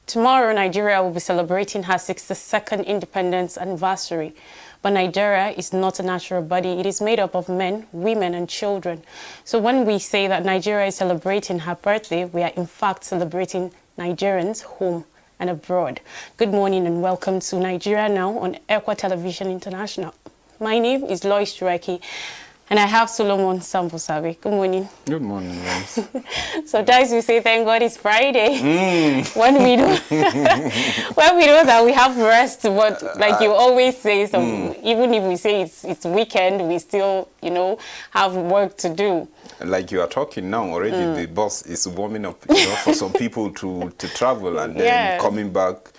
Tomorrow, Nigeria will be celebrating her 62nd independence anniversary. But Nigeria is not a natural body. It is made up of men, women, and children. So when we say that Nigeria is celebrating her birthday, we are in fact celebrating Nigerians home and abroad. Good morning and welcome to Nigeria Now on Ekwa Television International. My name is Lois Tureki. And I have Solomon Sambusabe. Good morning. Good morning, Rose. Sometimes we say, thank God it's Friday. When we know when we know that we have rest, but like you always say, even if we say it's weekend, we still, have work to do. Like you are talking now already, the bus is warming up, for some people to travel and then coming back,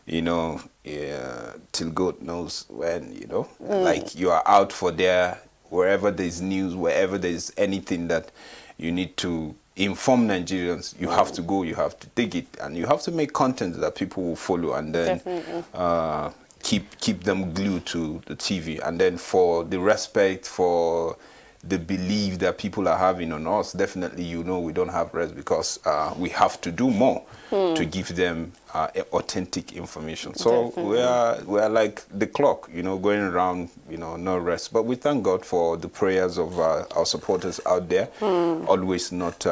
till God knows when, like you are out for their wherever there's news, wherever there's anything that you need to inform Nigerians, you have to go, you have to dig it, and you have to make content that people will follow, and then keep them glued to the TV. And then for the respect, for the belief that people are having on us, definitely we don't have rest because we have to do more to give them authentic information. So we are like the clock, going around, no rest. But we thank God for the prayers of our supporters out there, always not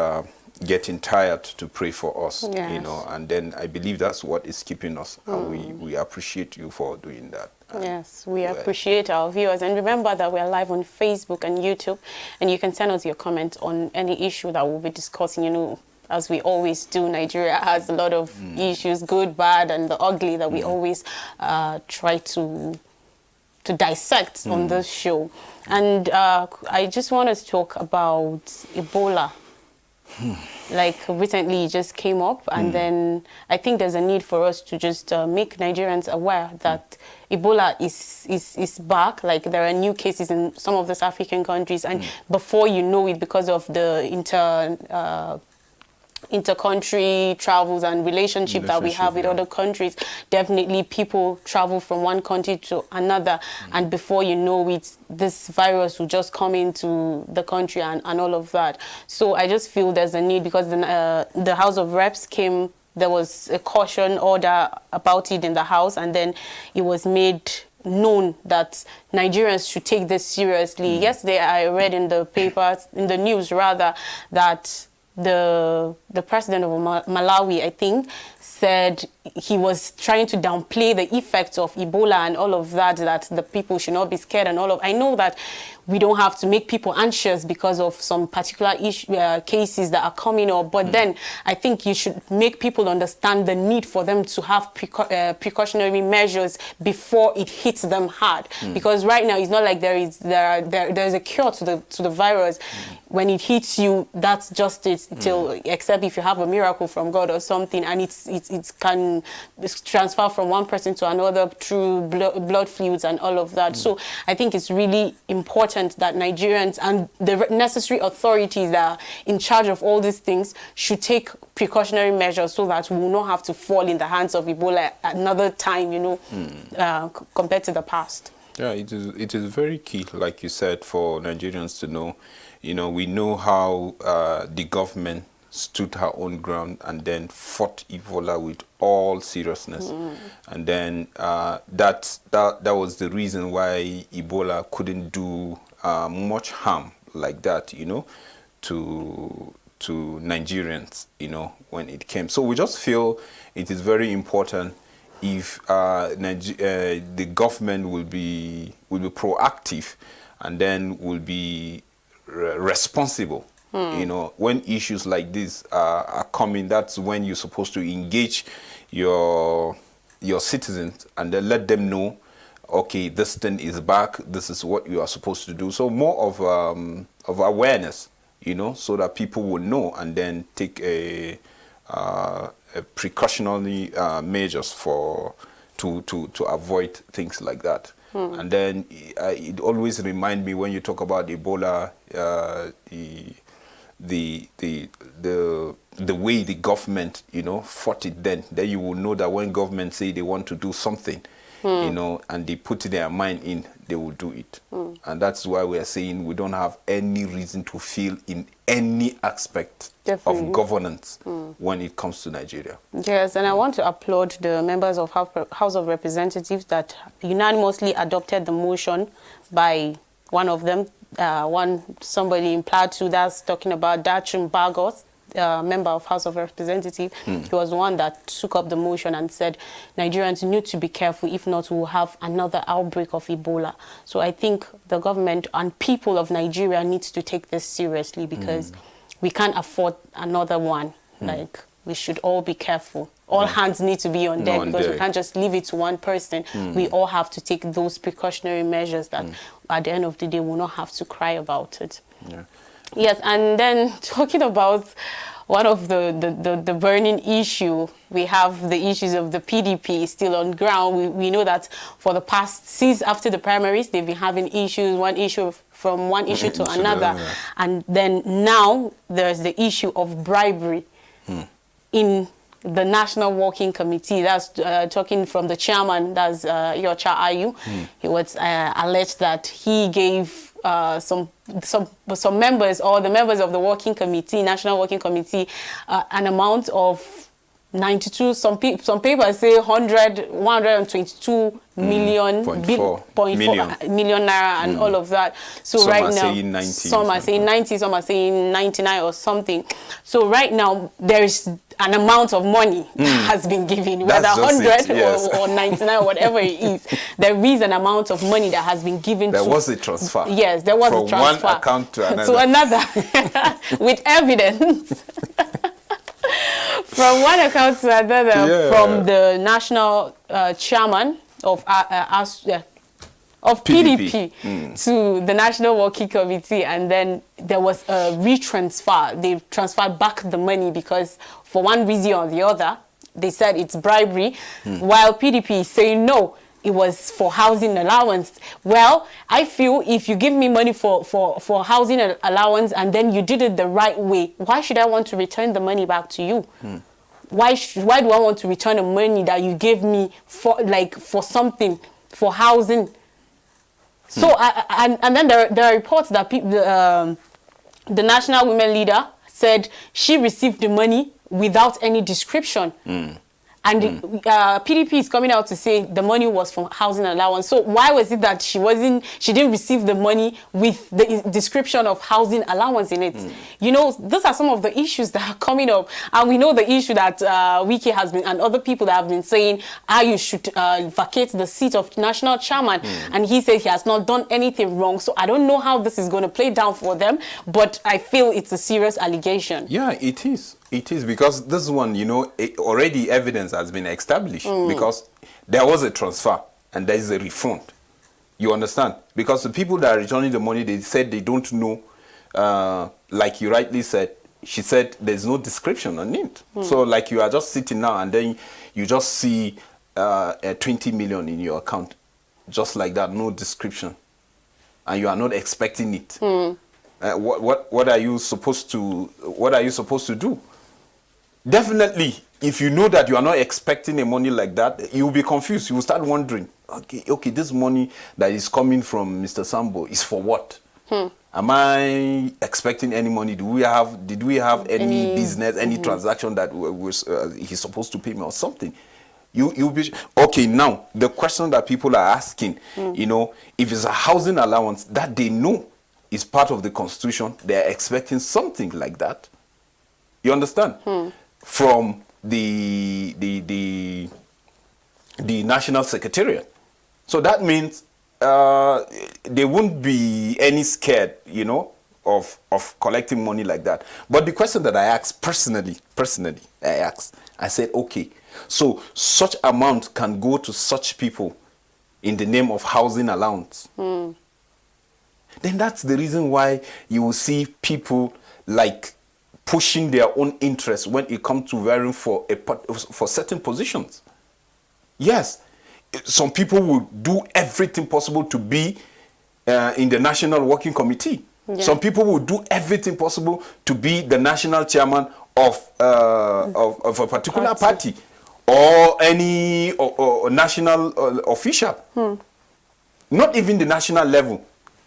getting tired to pray for us, and then I believe that's what is keeping us, and we appreciate you for doing that. Yes, we appreciate our viewers, and remember that we are live on Facebook and YouTube, and you can send us your comments on any issue that we'll be discussing. As we always do, Nigeria has a lot of issues, good, bad, and the ugly that we always try to dissect on this show. And I just want us to talk about Ebola. Like recently it just came up, and then I think there's a need for us to just make Nigerians aware that Ebola is back. Like there are new cases in some of these African countries, and before you know it, because of the inter-country travels and relationship that we have with other countries, definitely people travel from one country to another, and before you know it, this virus will just come into the country and all of that. So I just feel there's a need, because the House of Reps there was a caution order about it in the House, and then it was made known that Nigerians should take this seriously. Yesterday I read in the news rather, that the president of Malawi, I think, said he was trying to downplay the effects of Ebola and all of that the people should not be scared and all of. I know that we don't have to make people anxious because of some particular cases that are coming up, but then I think you should make people understand the need for them to have precautionary measures before it hits them hard. Because right now it's not like there's a cure to the virus. When it hits you, that's just it. Except if you have a miracle from God or something, and it can transfer from one person to another through blood fluids and all of that. So I think it's really important that Nigerians and the necessary authorities that are in charge of all these things should take precautionary measures so that we will not have to fall in the hands of Ebola another time, compared to the past. Yeah, it is very key, like you said, for Nigerians to know. We know how the government stood her own ground and then fought Ebola with all seriousness. And then that was the reason why Ebola couldn't do much harm like that, to Nigerians, when it came. So we just feel it is very important if the government will be proactive, and then will be responsible. When issues like this are coming, that's when you're supposed to engage your citizens and then let them know, okay, this thing is back, this is what you are supposed to do. So more of awareness, so that people will know and then take a precautionary measures to avoid things like that. And then it always reminds me, when you talk about Ebola, the way the government, fought it then you will know that when government say they want to do something, you know, and they put their mind in, they will do it. And that's why we are saying we don't have any reason to feel in any aspect Definitely. of governance when it comes to Nigeria. Yes, and I want to applaud the members of House of Representatives that unanimously adopted the motion by one of them, somebody in Plateau that's talking about Dachum Bagos, member of House of Representatives. He was the one that took up the motion and said Nigerians need to be careful, if not we'll have another outbreak of Ebola. So I think the government and people of Nigeria needs to take this seriously, because we can't afford another one. Like, we should all be careful. All hands need to be on deck, because we can't just leave it to one person. We all have to take those precautionary measures that at the end of the day we'll not have to cry about it. Yeah. Yes, and then talking about one of the burning issue, we have the issues of the PDP still on ground. We know that for the past, since after the primaries, they've been having issues, from one issue to another. And then now there's the issue of bribery in the National Working Committee. That's talking from the chairman, that's Yocha Ayu. He was alleged that he gave some members, or the members of the working committee, National Working Committee, an amount of 92, some papers say 122 million, million naira, and all of that. So some right are now, saying 90, some are saying 90, some are saying 99 or something. So right now, there is an amount of money that has been given, whether 100 or 99 or whatever it is. There is an amount of money that has been given. There was a transfer. Yes, there was a transfer. From one account to another. To another, with evidence. From one account to another, from the national chairman of PDP to the National Working Committee, and then there was a retransfer. They transferred back the money because for one reason or the other, they said it's bribery, while PDP is saying no, it was for housing allowance. Well, I feel if you give me money for housing allowance and then you did it the right way, why should I want to return the money back to you? Why do I want to return the money that you gave me for something, for housing? So, and then there are reports that the national women leader said she received the money without any description. And PDP is coming out to say the money was from housing allowance. So why was it that she didn't receive the money with the description of housing allowance in it? You know, those are some of the issues that are coming up. And we know the issue that Wiki has been, and other people that have been saying, you should vacate the seat of national chairman. And he said he has not done anything wrong. So I don't know how this is going to play down for them, but I feel it's a serious allegation. Yeah, it is. It is, because this one, you know, already evidence has been established because there was a transfer and there is a refund. You understand? Because the people that are returning the money, they said they don't know, like you rightly said, she said there's no description on it. So like you are just sitting now and then you just see 20 million in your account, just like that, no description. And you are not expecting it. What are you supposed to do? Definitely, if you know that you are not expecting a money like that, you will be confused. You will start wondering, okay, this money that is coming from Mr. Sambo is for what? Am I expecting any money? Did we have any business, any transaction that he's supposed to pay me or something? You'll be okay. Now the question that people are asking, you know, if it's a housing allowance that they know is part of the constitution, they are expecting something like that. You understand? From the national secretariat. So that means there won't be any scared, you know, of collecting money like that. But the question that I asked personally, I said, okay, so such amount can go to such people in the name of housing allowance. Then that's the reason why you will see people like pushing their own interests when it comes to vying for certain positions. Yes, some people will do everything possible to be in the National Working Committee. Yeah. Some people will do everything possible to be the national chairman of a particular party. or any or national official. Not even the national level.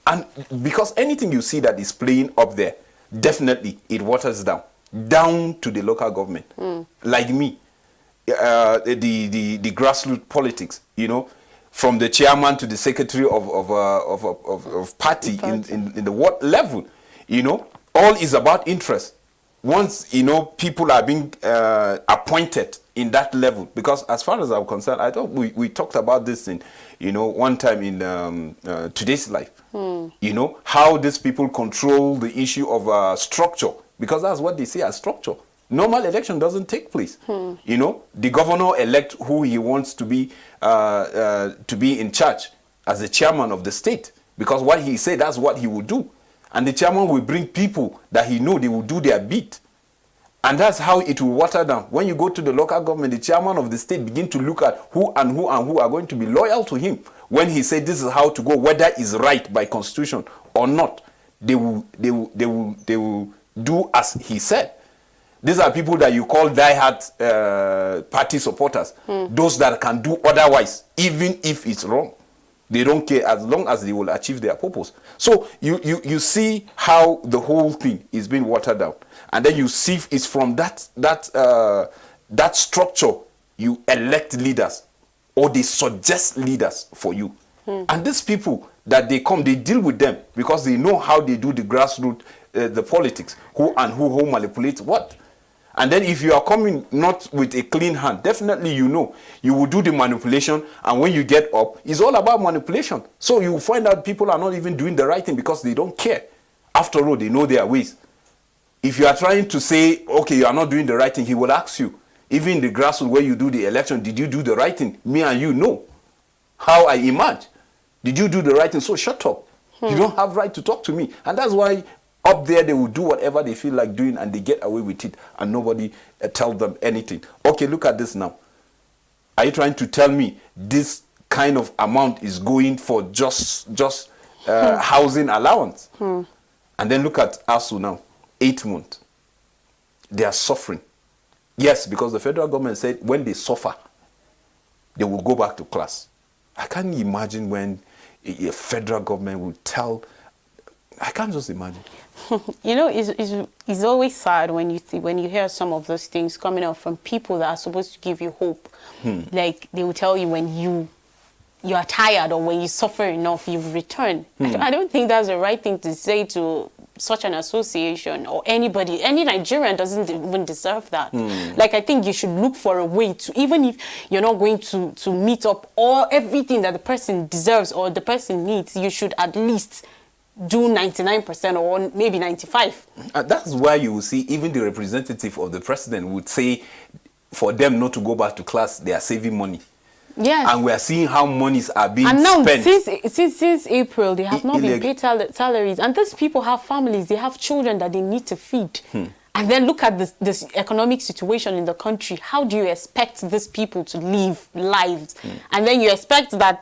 And because anything you see that is playing up there, definitely it waters down to the local government. Like me, the grassroots politics, you know, from the chairman to the secretary of party in the ward level, you know, all is about interest. Once, you know, people are being appointed in that level, because as far as I'm concerned, I thought we talked about this in, you know, one time in Today's Life. You know, how these people control the issue of structure, because that's what they see as structure. Normal election doesn't take place. You know, the governor elect who he wants to be in charge as the chairman of the state, because what he said, that's what he will do. And the chairman will bring people that he know they will do their bit. And that's how it will water down. When you go to the local government, the chairman of the state begin to look at who are going to be loyal to him. When he said this is how to go, whether it's right by constitution or not, they will do as he said. These are people that you call diehard party supporters. Those that can do otherwise, even if it's wrong. They don't care as long as they will achieve their purpose. So you see how the whole thing is being watered down. And then you see it's from that structure you elect leaders, or they suggest leaders for you. And these people that they come, they deal with them because they know how they do the grassroots, the politics, who manipulates what. And then if you are coming not with a clean hand, definitely you know, you will do the manipulation, and when you get up, it's all about manipulation. So you find out people are not even doing the right thing because they don't care. After all, they know their ways. If you are trying to say, okay, you are not doing the right thing, he will ask you, even in the grassroots where you do the election, did you do the right thing? Me and you know how I emerge. Did you do the right thing? So shut up. You don't have right to talk to me. And that's why up there, they will do whatever they feel like doing, and they get away with it, and nobody tells them anything. Okay, look at this now. Are you trying to tell me this kind of amount is going for just housing allowance? And then look at ASU now, 8 months. They are suffering. Yes, because the federal government said when they suffer, they will go back to class. I can't imagine when a federal government will tell. I can't just imagine. You know, it's always sad when you hear some of those things coming out from people that are supposed to give you hope. Like they will tell you when you are tired or when you suffer enough, you've returned. I don't think that's the right thing to say to such an association or anybody. Any Nigerian doesn't even deserve that. Like, I think you should look for a way to, even if you're not going to meet up all everything that the person deserves or the person needs, you should at least do 99% or maybe 95. That's why you will see even the representative of the president would say for them not to go back to class, they are saving money. Yes. And we are seeing how monies are being spent. And now, spent. since April, they have not been paid salaries. And these people have families. They have children that they need to feed. And then look at this economic situation in the country. How do you expect these people to live lives? And then you expect that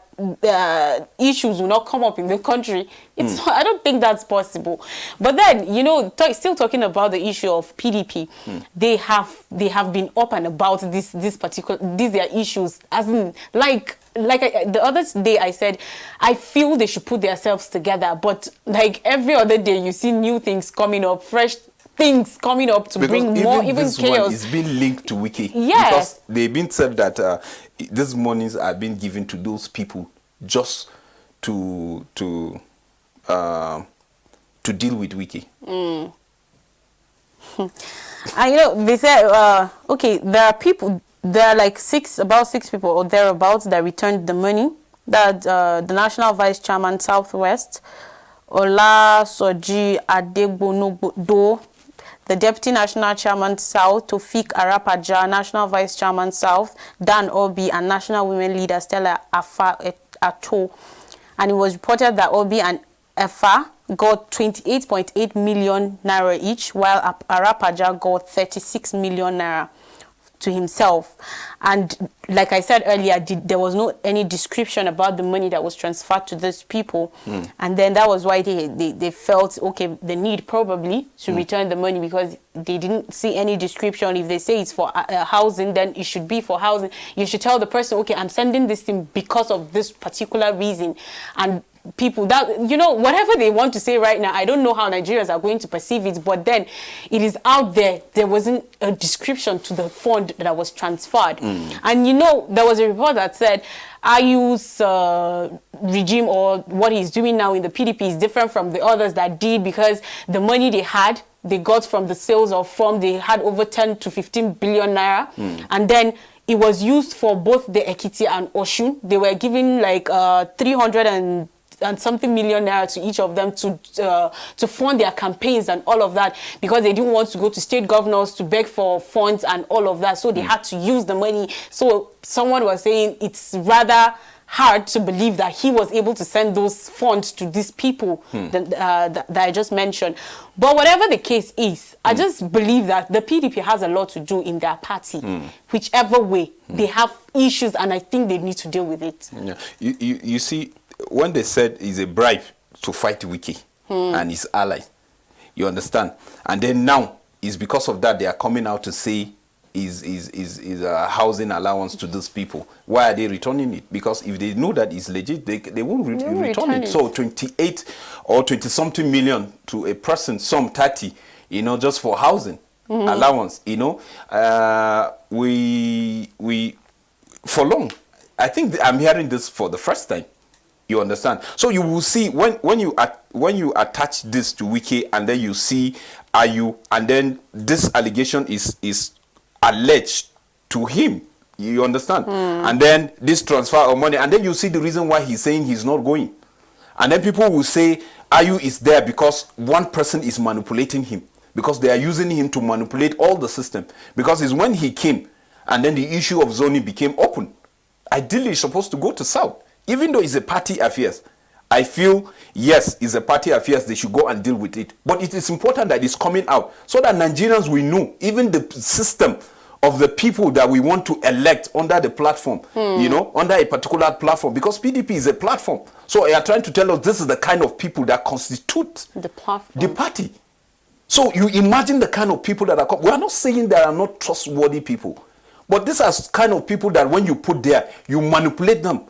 issues will not come up in the country. It's I don't think that's possible. But then, you know, still talking about the issue of PDP, they have been up and about these their issues. As in, the other day I said, I feel they should put themselves together. But like every other day, you see new things coming up, fresh things coming up to bring more even chaos. It's been linked to Wiki. Yes. Because they've been said that these monies are being given to those people just to deal with Wiki. And you know, they said, okay, there are like about six people or thereabouts that returned the money. That the National Vice Chairman Southwest, Ola Soji Adegbonodo, the Deputy National Chairman South, Tofik Arapaja, National Vice Chairman South, Dan Obi, and National Women Leader Stella Ato. And it was reported that Obi and Efa got 28.8 million naira each, while Arapaja got 36 million naira. to himself. And like I said earlier, there was no any description about the money that was transferred to those people. And then that was why they felt, okay, the need probably to return the money, because they didn't see any description. If they say it's for housing, then it should be for housing. You should tell the person, okay, I'm sending this thing because of this particular reason. And people that, you know, whatever they want to say right now, I don't know how Nigerians are going to perceive it, but then it is out there. There wasn't a description to the fund that was transferred. And you know, there was a report that said Ayu's regime, or what he's doing now in the PDP, is different from the others that did, because the money they got from the sales of farm, they had over 10 to 15 billion naira. And then it was used for both the Ekiti and Oshun. They were giving like 300 and something million naira to each of them to fund their campaigns and all of that, because they didn't want to go to state governors to beg for funds and all of that. So they had to use the money. So someone was saying it's rather hard to believe that he was able to send those funds to these people that I just mentioned. But whatever the case is, I just believe that the PDP has a lot to do in their party. Whichever way, they have issues, and I think they need to deal with it. Yeah. You see, when they said it's a bribe to fight Wiki and his allies, you understand? And then now, it's because of that they are coming out to say is a housing allowance to these people. Why are they returning it? Because if they know that it's legit, they won't return it. So 28 or 20 something million to a person, some 30, you know, just for housing allowance, you know, we for long. I think I'm hearing this for the first time. You understand? So you will see when you attach this to Wiki, and then you see Ayu, and then this allegation is alleged to him. You understand? And then this transfer of money, and then you see the reason why he's saying he's not going. And then people will say Ayu is there because one person is manipulating him, because they are using him to manipulate all the system. Because it's when he came, and then the issue of zoning became open. Ideally, he's supposed to go to South. Even though it's a party affairs, I feel, yes, it's a party affairs, they should go and deal with it. But it is important that it's coming out, so that Nigerians will know, even the system of the people that we want to elect under the platform, you know, under a particular platform, because PDP is a platform. So they are trying to tell us this is the kind of people that constitute the platform, the party. So you imagine the kind of people that are, we are not saying there are not trustworthy people, but these are kind of people that when you put there, you manipulate them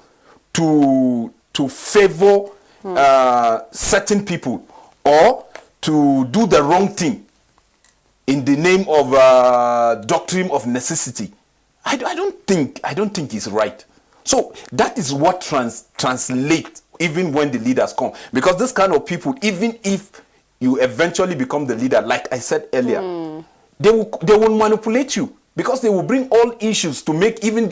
to favor certain people, or to do the wrong thing in the name of doctrine of necessity. I don't think it's right. So that is what translates even when the leaders come, because this kind of people, even if you eventually become the leader, like I said earlier, they will manipulate you, because they will bring all issues to make even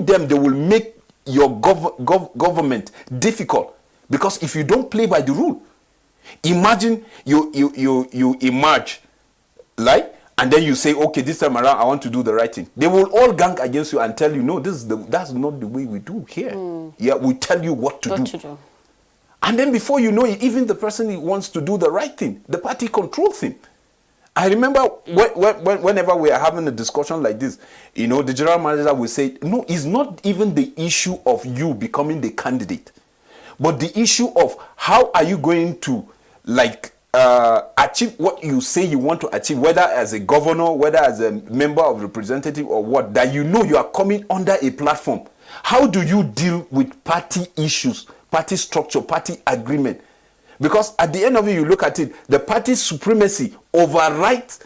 them, they will make your government difficult. Because if you don't play by the rule, imagine you emerge, like, and then you say, okay, this time around I want to do the right thing. They will all gang against you and tell you, no, that's not the way we do here. Yeah, we tell you what to do. And then before you know it, even the person who wants to do the right thing, the party controls him. I remember whenever we are having a discussion like this, you know, the general manager will say, no, it's not even the issue of you becoming the candidate, but the issue of how are you going to, like, achieve what you say you want to achieve, whether as a governor, whether as a member of representative or what, that you know you are coming under a platform. How do you deal with party issues, party structure, party agreement? Because at the end of it, you look at it, the party supremacy overrides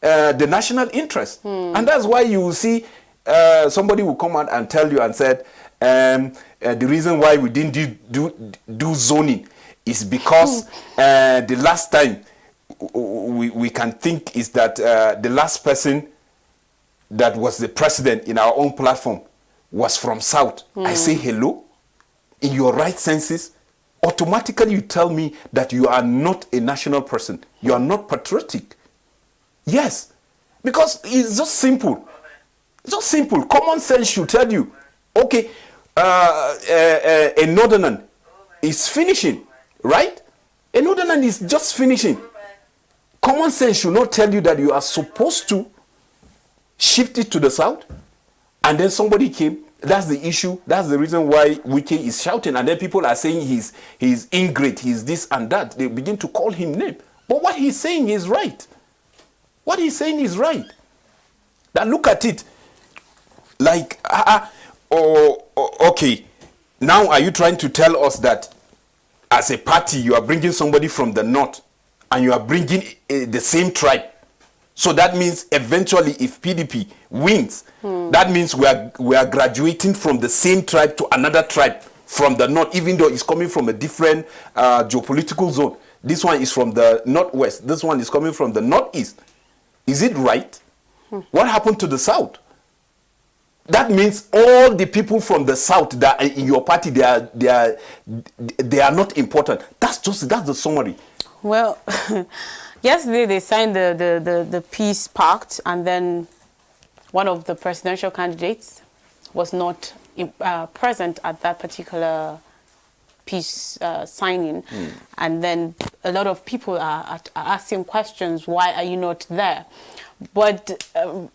the national interest. And that's why you will see somebody will come out and tell you and said, the reason why we didn't do zoning is because the last time we can think is that the last person that was the president in our own platform was from South. I say, hello, in your right senses, automatically you tell me that you are not a national person. You are not patriotic. Yes, because it's just simple. It's just simple. Common sense should tell you, okay, a northerner is finishing, right? A northerner is just finishing. Common sense should not tell you that you are supposed to shift it to the south, and then somebody came. That's the issue. That's the reason why Wike is shouting, and then people are saying he's ingrate, he's this and that. They begin to call him name. But what he's saying is right. What he's saying is right. Now look at it. Like, okay, now are you trying to tell us that as a party you are bringing somebody from the north and you are bringing the same tribe? So that means eventually if PDP wins, that means we are graduating from the same tribe to another tribe from the north, even though it's coming from a different geopolitical zone. This one is from the northwest. This one is coming from the northeast. Is it right? What happened to the south? That means all the people from the south that are in your party, they are not important. That's the summary. Well, yesterday they signed the peace pact, and then one of the presidential candidates was not present at that particular peace signing. And then a lot of people are asking questions, why are you not there? But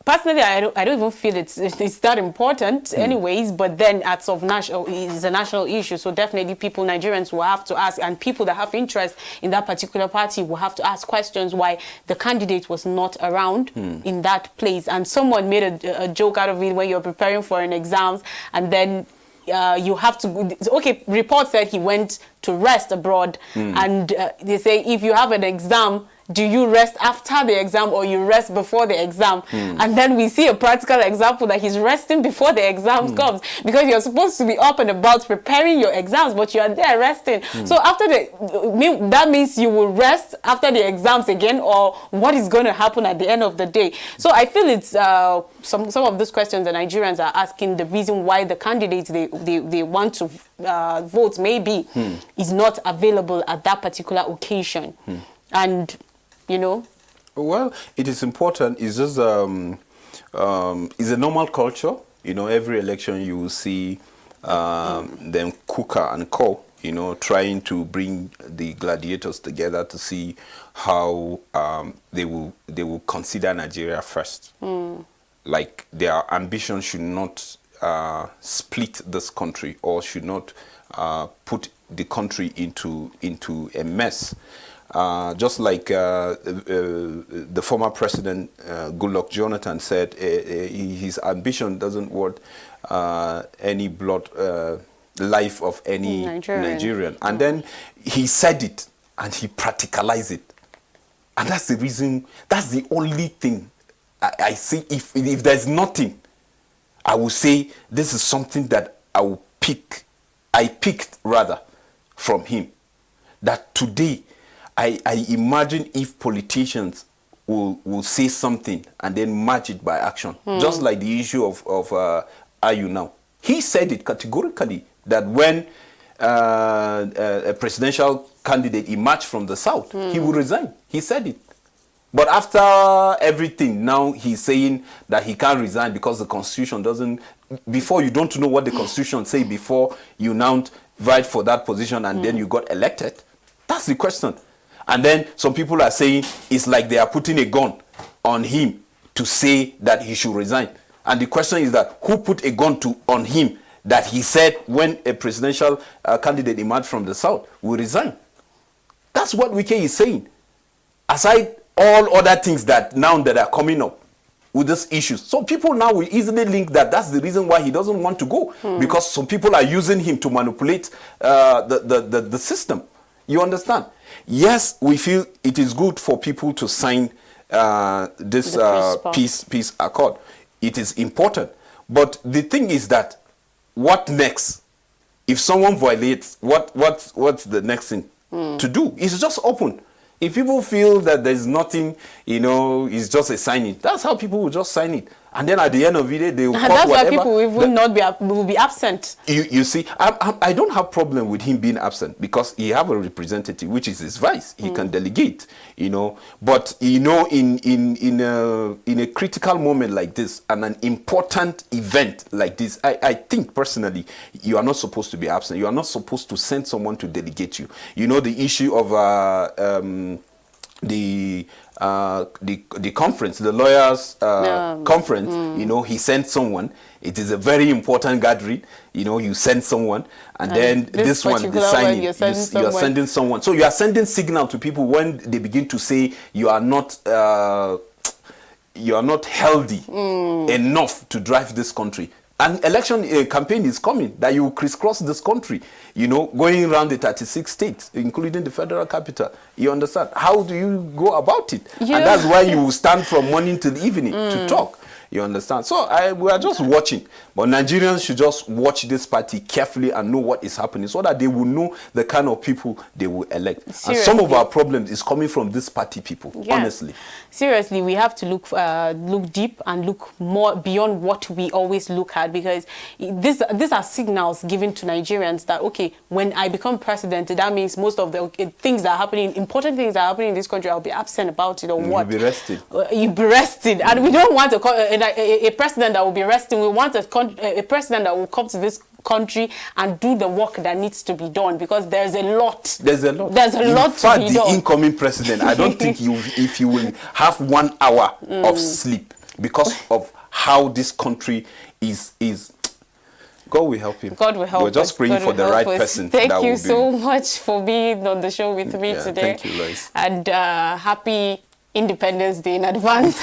personally, I don't even feel it's that important anyways. But then it's a national issue, so definitely Nigerians will have to ask, and people that have interest in that particular party will have to ask questions why the candidate was not around in that place. And someone made a joke out of it when you're preparing for an exam, and then you have to, okay, report said he went to rest abroad, and they say if you have an exam, do you rest after the exam or you rest before the exam? And then we see a practical example that he's resting before the exam comes, because you're supposed to be up and about preparing your exams, but you are there resting. So after that means you will rest after the exams again, or what is going to happen at the end of the day? So I feel it's some of those questions the Nigerians are asking, the reason why the candidates they want to vote maybe is not available at that particular occasion. And you know, well, it is important. It's just it's a normal culture. You know, every election you will see them Kuka and Co. You know, trying to bring the gladiators together to see how they will consider Nigeria first. Like their ambition should not split this country, or should not put the country into a mess. Just like the former president Goodluck Jonathan said, his ambition doesn't want any life of any Nigerian. And then he said it and he practicalized it. And that's the reason, that's the only thing I see. If there's nothing, I will say this is something that I picked rather from him. That today, I imagine if politicians will say something and then match it by action, just like the issue of Ayu now. He said it categorically that when a presidential candidate emerged from the south, he would resign. He said it. But after everything, now he's saying that he can't resign because the constitution doesn't. Before, you don't know what the constitution say before you now vie for that position and then you got elected. That's the question. And then some people are saying it's like they are putting a gun on him to say that he should resign. And the question is that who put a gun on him that he said when a presidential candidate emerged from the south will resign? That's what Wike is saying. Aside all other things that are coming up with these issues. So people now will easily link that that's the reason why he doesn't want to go. Because some people are using him to manipulate the system. You understand? Yes, we feel it is good for people to sign this peace accord. It is important. But the thing is that, what next? If someone violates, what's the next thing to do? It's just open. If people feel that there's nothing, it's just a signing, that's how people will just sign it. And then at the end of the day, they will that's why people will be absent. You see, I don't have problem with him being absent because he have a representative, which is his vice. He can delegate, But in a critical moment like this and an important event like this, I think personally, you are not supposed to be absent. You are not supposed to send someone to delegate you. The issue of the the conference, the lawyers conference, you know, he sent someone. It is a very important gathering. You know, you send someone, and then this one, the signing, you're sending someone. So you are sending signal to people when they begin to say you are not healthy enough to drive this country. An election campaign is coming that you crisscross this country, you know, going around the 36 states, including the federal capital. You understand? How do you go about it? Yeah. And that's why you stand from morning till evening to talk. You understand? So we are just watching. But Nigerians should just watch this party carefully and know what is happening so that they will know the kind of people they will elect. Seriously. And some of our problems is coming from this party people, honestly. Seriously, we have to look deep and look more beyond what we always look at, because these are signals given to Nigerians that, okay, when I become president, that means most of the things that are happening, important things that are happening in this country, I'll be absent about it, or what? You'll be rested. You'll be rested. And we don't want a president that will be resting. We want a president that will come to this country and do the work that needs to be done, because there's a lot. There's a lot. There's a lot to be done. The incoming president, I don't think if you will have 1 hour of sleep because of how this country is. God will help him. God will help us. We're just praying for the right person. Thank you so much for being on the show with me today. Thank you, Lois. And happy Independence Day in advance.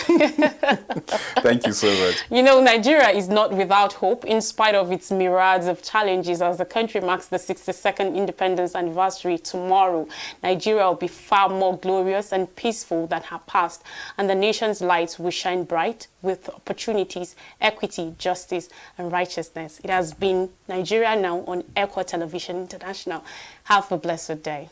Thank you so much. You know, Nigeria is not without hope in spite of its myriads of challenges. As the country marks the 62nd independence anniversary tomorrow, Nigeria will be far more glorious and peaceful than her past, and the nation's lights will shine bright with opportunities, equity, justice, and righteousness. It has been Nigeria Now on Echo Television International. Have a blessed day.